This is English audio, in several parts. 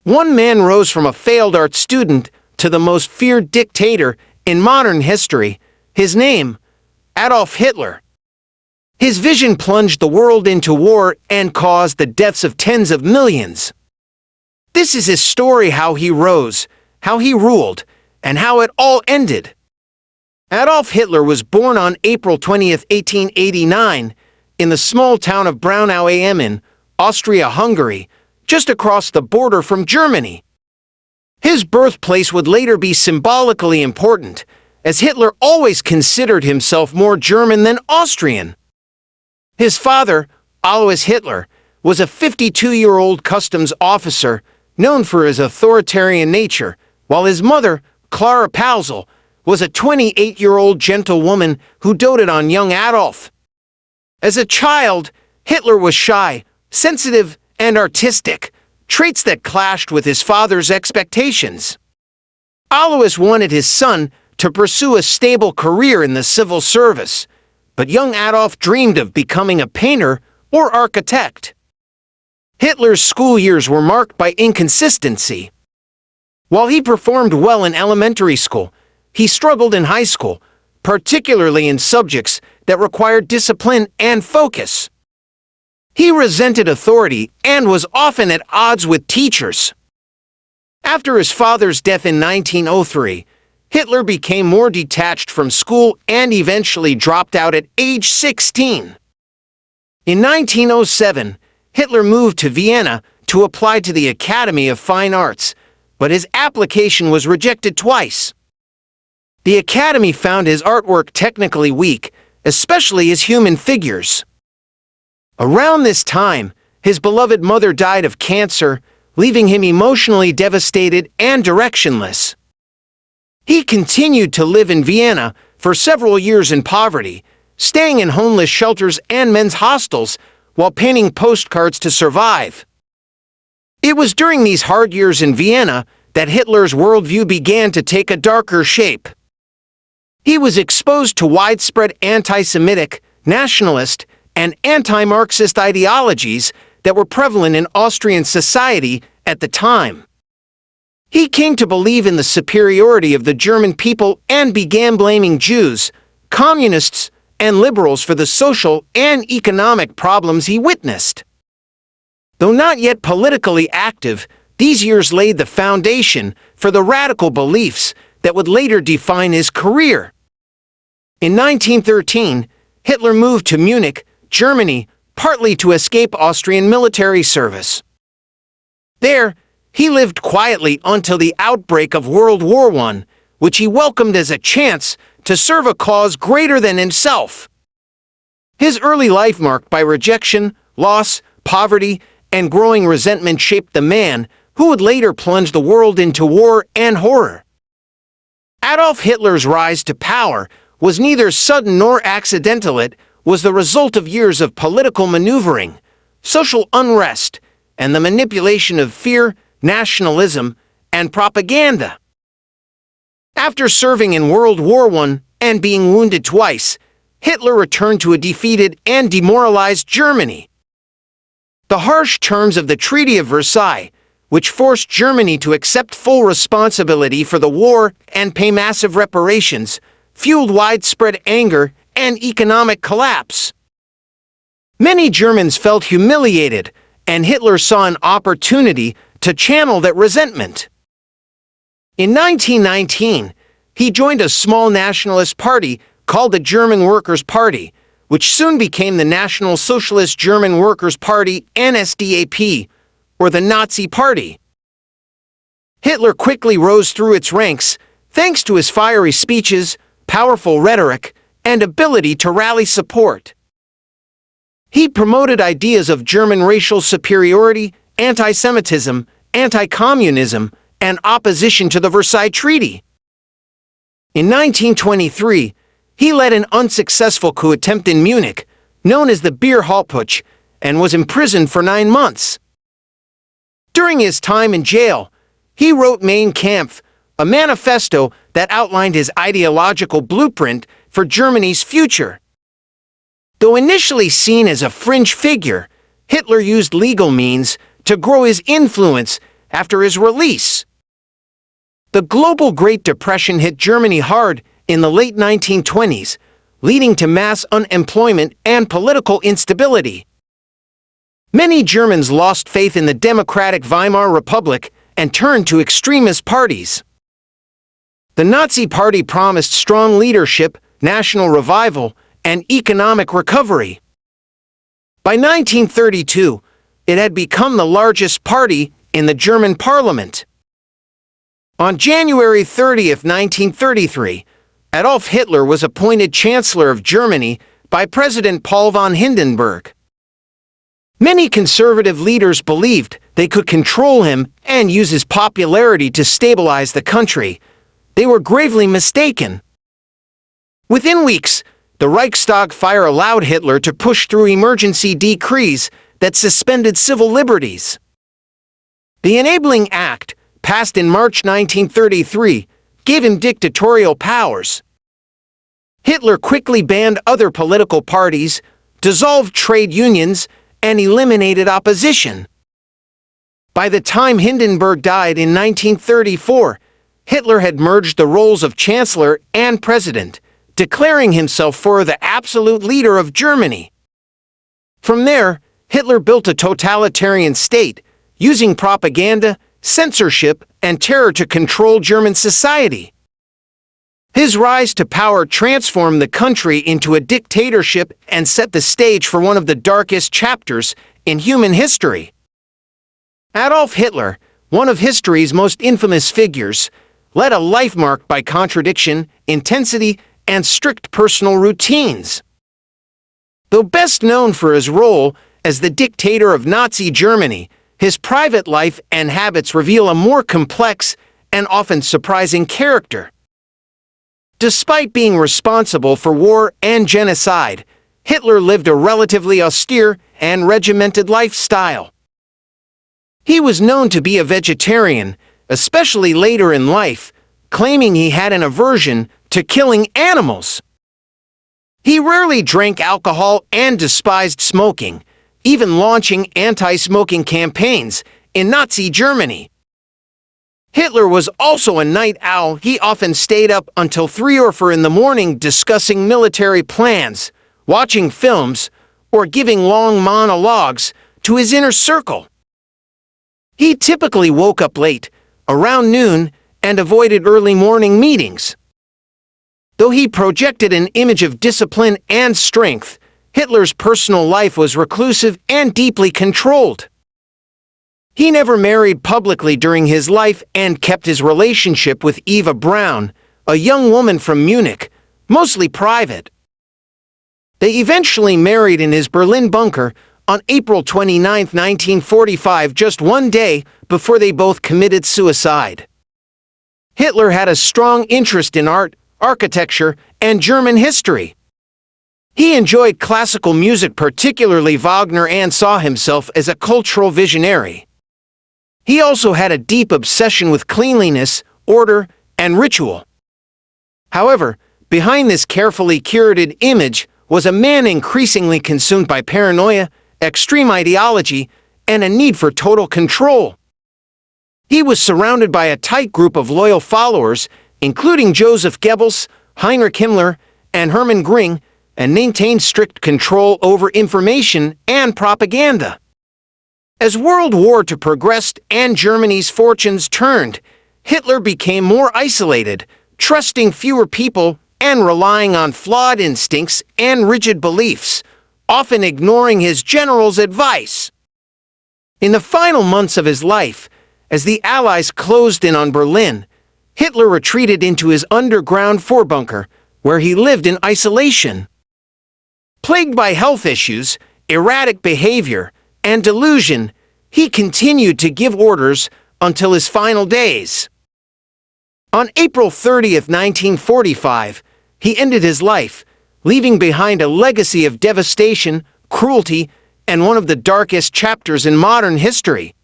One man rose from a failed art student to the most feared dictator in modern history. His name, Adolf Hitler. His vision plunged the world into war and caused the deaths of tens of millions. This is his story: how he rose, how he ruled, and how it all ended. Adolf Hitler was born on April 20th, 1889, in the small town of Braunau am Inn, Austria-Hungary, just across the border from Germany. His birthplace would later be symbolically important, as Hitler always considered himself more German than Austrian. His father, Alois Hitler, was a 52-year-old customs officer known for his authoritarian nature, while his mother, Clara Pausel, was a 28-year-old gentlewoman who doted on young Adolf. As a child, Hitler was shy, sensitive, and artistic, traits that clashed with his father's expectations. Alois wanted his son to pursue a stable career in the civil service, but young Adolf dreamed of becoming a painter or architect. Hitler's school years were marked by inconsistency. While he performed well in elementary school, he struggled in high school, particularly in subjects that required discipline and focus. He resented authority and was often at odds with teachers. After his father's death in 1903, Hitler became more detached from school and eventually dropped out at age 16. In 1907, Hitler moved to Vienna to apply to the Academy of Fine Arts, but his application was rejected twice. The Academy found his artwork technically weak, especially his human figures. Around this time, his beloved mother died of cancer, leaving him emotionally devastated and directionless. He continued to live in Vienna for several years in poverty, staying in homeless shelters and men's hostels while painting postcards to survive. It was during these hard years in Vienna that Hitler's worldview began to take a darker shape. He was exposed to widespread anti-Semitic, nationalist, and anti-Marxist ideologies that were prevalent in Austrian society at the time. He came to believe in the superiority of the German people and began blaming Jews, communists, and liberals for the social and economic problems he witnessed. Though not yet politically active, these years laid the foundation for the radical beliefs that would later define his career. In 1913, Hitler moved to Munich, Germany, partly to escape Austrian military service. There, he lived quietly until the outbreak of World War I, which he welcomed as a chance to serve a cause greater than himself. His early life marked by rejection, loss, poverty, and growing resentment shaped the man who would later plunge the world into war and horror. Adolf Hitler's rise to power was neither sudden nor accidental. It was the result of years of political maneuvering, social unrest, and the manipulation of fear, nationalism, and propaganda. After serving in World War I and being wounded twice, Hitler returned to a defeated and demoralized Germany. The harsh terms of the Treaty of Versailles, which forced Germany to accept full responsibility for the war and pay massive reparations, fueled widespread anger and economic collapse. Many Germans felt humiliated, and Hitler saw an opportunity to channel that resentment. In 1919, he joined a small nationalist party called the German Workers' Party, which soon became the National Socialist German Workers' Party, NSDAP, or the Nazi Party. Hitler quickly rose through its ranks thanks to his fiery speeches, powerful rhetoric, and ability to rally support. He promoted ideas of German racial superiority, anti-Semitism, anti-communism, and opposition to the Versailles Treaty. In 1923, he led an unsuccessful coup attempt in Munich, known as the Beer Hall Putsch, and was imprisoned for 9 months. During his time in jail, he wrote Mein Kampf, a manifesto that outlined his ideological blueprint for Germany's future. Though initially seen as a fringe figure, Hitler used legal means to grow his influence after his release. The global Great Depression hit Germany hard in the late 1920s, leading to mass unemployment and political instability. Many Germans lost faith in the democratic Weimar Republic and turned to extremist parties. The Nazi Party promised strong leadership, national revival, and economic recovery. By 1932, it had become the largest party in the German parliament. On January 30, 1933, Adolf Hitler was appointed Chancellor of Germany by President Paul von Hindenburg. Many conservative leaders believed they could control him and use his popularity to stabilize the country. They were gravely mistaken. Within weeks, the Reichstag fire allowed Hitler to push through emergency decrees that suspended civil liberties. The Enabling Act, passed in March 1933, gave him dictatorial powers. Hitler quickly banned other political parties, dissolved trade unions, and eliminated opposition. By the time Hindenburg died in 1934, Hitler had merged the roles of Chancellor and President, declaring himself the absolute leader of Germany. From there, Hitler built a totalitarian state, using propaganda, censorship, and terror to control German society. His rise to power transformed the country into a dictatorship and set the stage for one of the darkest chapters in human history. Adolf Hitler, one of history's most infamous figures, led a life marked by contradiction, intensity, and strict personal routines. Though best known for his role as the dictator of Nazi Germany, his private life and habits reveal a more complex and often surprising character. Despite being responsible for war and genocide, Hitler lived a relatively austere and regimented lifestyle. He was known to be a vegetarian, especially later in life, claiming he had an aversion to killing animals. He rarely drank alcohol and despised smoking, even launching anti-smoking campaigns in Nazi Germany. Hitler was also a night owl. He often stayed up until 3 or 4 in the morning discussing military plans, watching films, or giving long monologues to his inner circle. He typically woke up late, around noon, and avoided early morning meetings. Though he projected an image of discipline and strength, Hitler's personal life was reclusive and deeply controlled. He never married publicly during his life and kept his relationship with Eva Braun, a young woman from Munich, mostly private. They eventually married in his Berlin bunker on April 29, 1945, just one day before they both committed suicide. Hitler had a strong interest in art, architecture, and German history. He enjoyed classical music, particularly Wagner, and saw himself as a cultural visionary. He also had a deep obsession with cleanliness, order, and ritual. However, behind this carefully curated image was a man increasingly consumed by paranoia, extreme ideology, and a need for total control. He was surrounded by a tight group of loyal followers, including Joseph Goebbels, Heinrich Himmler, and Hermann Göring, and maintained strict control over information and propaganda. As World War II progressed and Germany's fortunes turned, Hitler became more isolated, trusting fewer people and relying on flawed instincts and rigid beliefs, often ignoring his generals' advice. In the final months of his life, as the Allies closed in on Berlin, Hitler retreated into his underground forebunker, where he lived in isolation. Plagued by health issues, erratic behavior, and delusion, he continued to give orders until his final days. On April 30, 1945, he ended his life, leaving behind a legacy of devastation, cruelty, and one of the darkest chapters in modern history.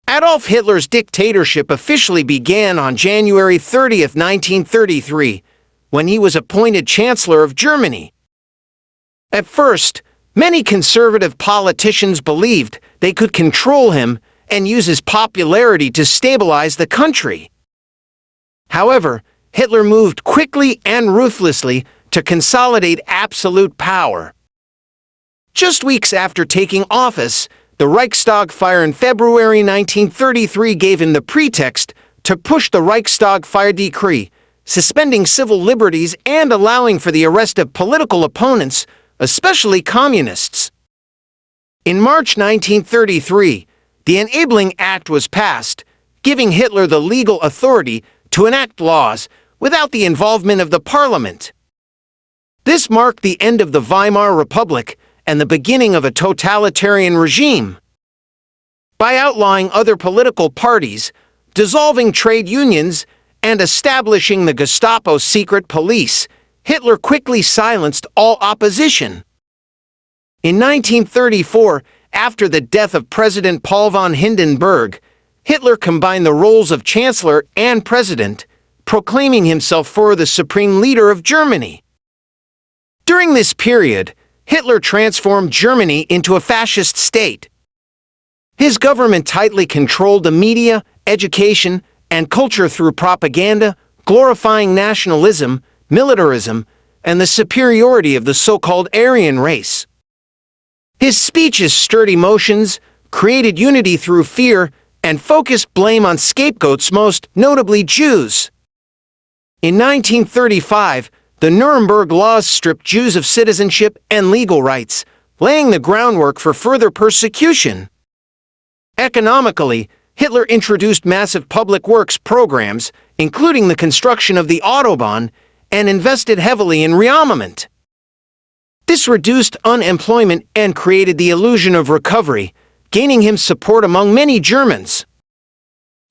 Adolf Hitler's dictatorship officially began on January 30, 1933, when he was appointed Chancellor of Germany. At first, many conservative politicians believed they could control him and use his popularity to stabilize the country. However, Hitler moved quickly and ruthlessly to consolidate absolute power. Just weeks after taking office, the Reichstag fire in February 1933 gave him the pretext to push the Reichstag fire decree, suspending civil liberties and allowing for the arrest of political opponents, especially communists. In March 1933, the Enabling Act was passed, giving Hitler the legal authority to enact laws without the involvement of the parliament. This marked the end of the Weimar Republic and the beginning of a totalitarian regime. By outlawing other political parties, dissolving trade unions, and establishing the Gestapo's secret police, Hitler quickly silenced all opposition. In 1934, after the death of President Paul von Hindenburg, Hitler combined the roles of Chancellor and President, proclaiming himself for the supreme leader of Germany. During this period, Hitler transformed Germany into a fascist state. His government tightly controlled the media, education, and culture through propaganda, glorifying nationalism, militarism, and the superiority of the so-called Aryan race. His speeches stirred emotions, created unity through fear, and focused blame on scapegoats, most notably Jews. In 1935, the Nuremberg laws stripped Jews of citizenship and legal rights, laying the groundwork for further persecution. Economically, Hitler introduced massive public works programs, including the construction of the Autobahn, and invested heavily in rearmament. This reduced unemployment and created the illusion of recovery, gaining him support among many Germans.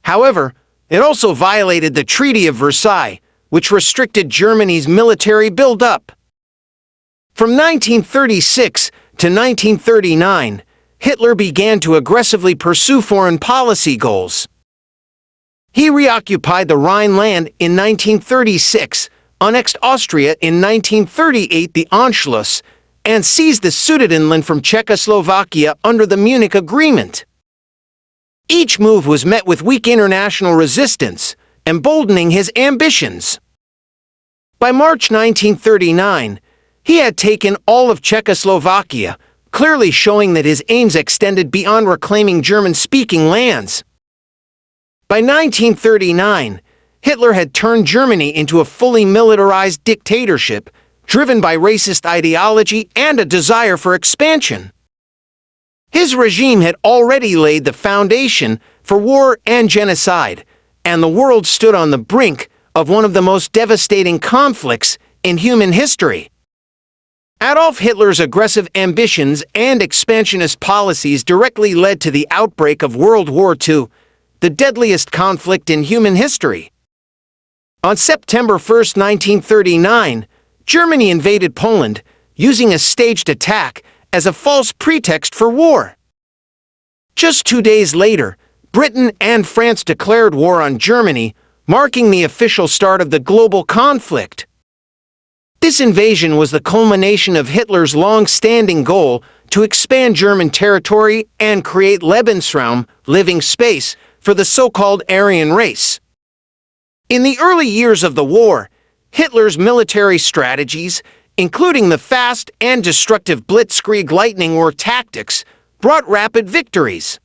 However, it also violated the Treaty of Versailles, which restricted Germany's military buildup. From 1936 to 1939, Hitler began to aggressively pursue foreign policy goals. He reoccupied the Rhineland in 1936, annexed Austria in 1938, the Anschluss, and seized the Sudetenland from Czechoslovakia under the Munich Agreement. Each move was met with weak international resistance, emboldening his ambitions. By March 1939, he had taken all of Czechoslovakia, clearly showing that his aims extended beyond reclaiming German-speaking lands. By 1939, Hitler had turned Germany into a fully militarized dictatorship, driven by racist ideology and a desire for expansion. His regime had already laid the foundation for war and genocide, and the world stood on the brink of one of the most devastating conflicts in human history. Adolf Hitler's aggressive ambitions and expansionist policies directly led to the outbreak of World War II, the deadliest conflict in human history. On September 1, 1939, Germany invaded Poland, using a staged attack as a false pretext for war. Just 2 days later, Britain and France declared war on Germany, marking the official start of the global conflict. This invasion was the culmination of Hitler's long-standing goal to expand German territory and create Lebensraum, living space, for the so-called Aryan race. In the early years of the war, Hitler's military strategies, including the fast and destructive blitzkrieg lightning war tactics, brought rapid victories.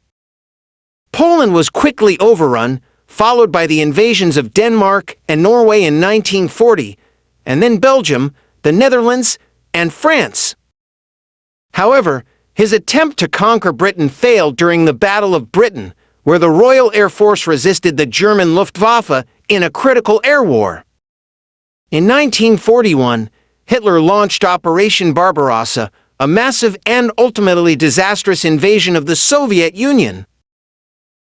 Poland was quickly overrun, followed by the invasions of Denmark and Norway in 1940, and then Belgium, the Netherlands, and France. However, his attempt to conquer Britain failed during the Battle of Britain, where the Royal Air Force resisted the German Luftwaffe in a critical air war. In 1941, Hitler launched Operation Barbarossa, a massive and ultimately disastrous invasion of the Soviet Union.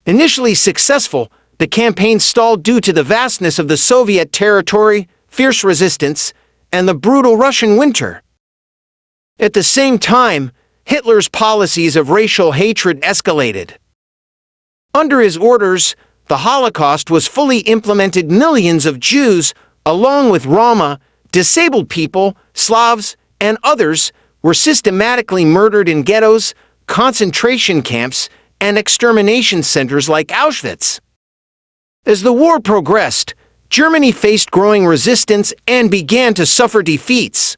Initially successful, the campaign stalled due to the vastness of the Soviet territory, fierce resistance, and the brutal Russian winter. At the same time, Hitler's policies of racial hatred escalated. Under his orders, the Holocaust was fully implemented. Millions of Jews, along with Roma, disabled people, Slavs, and others, were systematically murdered in ghettos, concentration camps, and extermination centers like Auschwitz. As the war progressed, Germany faced growing resistance and began to suffer defeats.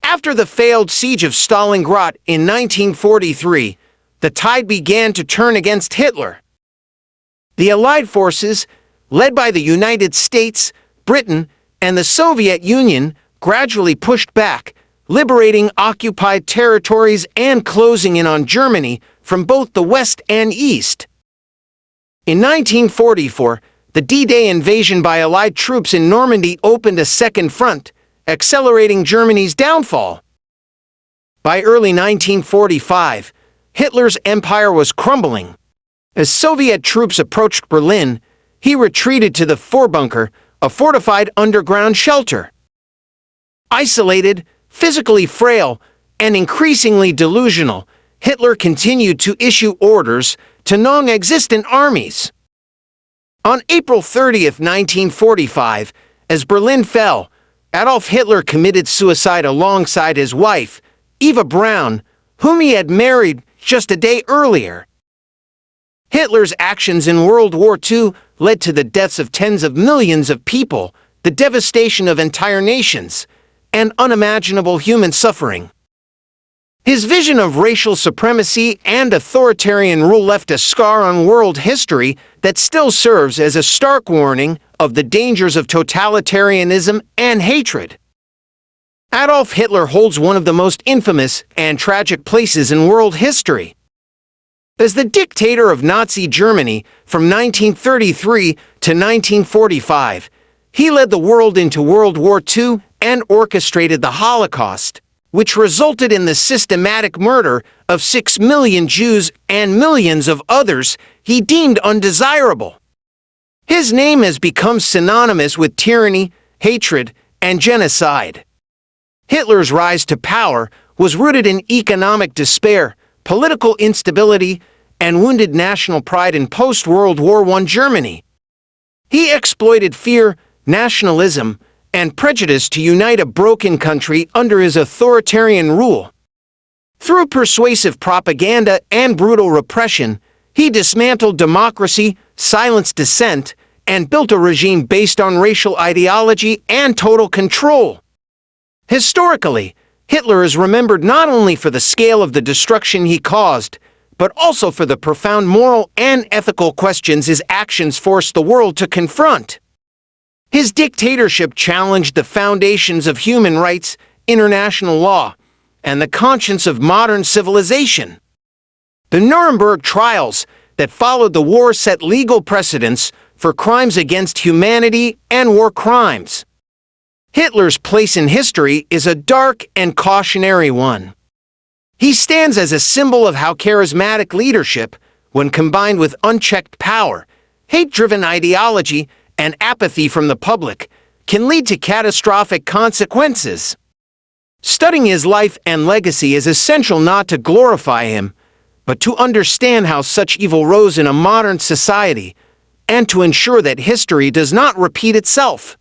After the failed siege of Stalingrad in 1943, the tide began to turn against Hitler. The Allied forces, led by the United States, Britain, and the Soviet Union, gradually pushed back, liberating occupied territories and closing in on Germany from both the west and east. In 1944, the D-Day invasion by Allied troops in Normandy opened a second front, accelerating Germany's downfall. By early 1945, Hitler's empire was crumbling. As Soviet troops approached Berlin, he retreated to the Vorbunker, a fortified underground shelter. Isolated, physically frail, and increasingly delusional, Hitler continued to issue orders to non-existent armies. On April 30, 1945, as Berlin fell, Adolf Hitler committed suicide alongside his wife, Eva Braun, whom he had married just a day earlier. Hitler's actions in World War II led to the deaths of tens of millions of people, the devastation of entire nations, and unimaginable human suffering. His vision of racial supremacy and authoritarian rule left a scar on world history that still serves as a stark warning of the dangers of totalitarianism and hatred. Adolf Hitler holds one of the most infamous and tragic places in world history. As the dictator of Nazi Germany from 1933 to 1945, he led the world into World War II and orchestrated the Holocaust, which resulted in the systematic murder of 6 million Jews and millions of others he deemed undesirable. His name has become synonymous with tyranny, hatred, and genocide. Hitler's rise to power was rooted in economic despair, political instability, and wounded national pride in post-World War I Germany. He exploited fear, nationalism, and prejudice to unite a broken country under his authoritarian rule. Through persuasive propaganda and brutal repression, he dismantled democracy, silenced dissent, and built a regime based on racial ideology and total control. Historically, Hitler is remembered not only for the scale of the destruction he caused, but also for the profound moral and ethical questions his actions forced the world to confront. His dictatorship challenged the foundations of human rights, international law, and the conscience of modern civilization. The Nuremberg trials that followed the war set legal precedents for crimes against humanity and war crimes. Hitler's place in history is a dark and cautionary one. He stands as a symbol of how charismatic leadership, when combined with unchecked power, hate-driven ideology, and apathy from the public, can lead to catastrophic consequences. Studying his life and legacy is essential not to glorify him, but to understand how such evil rose in a modern society, and to ensure that history does not repeat itself.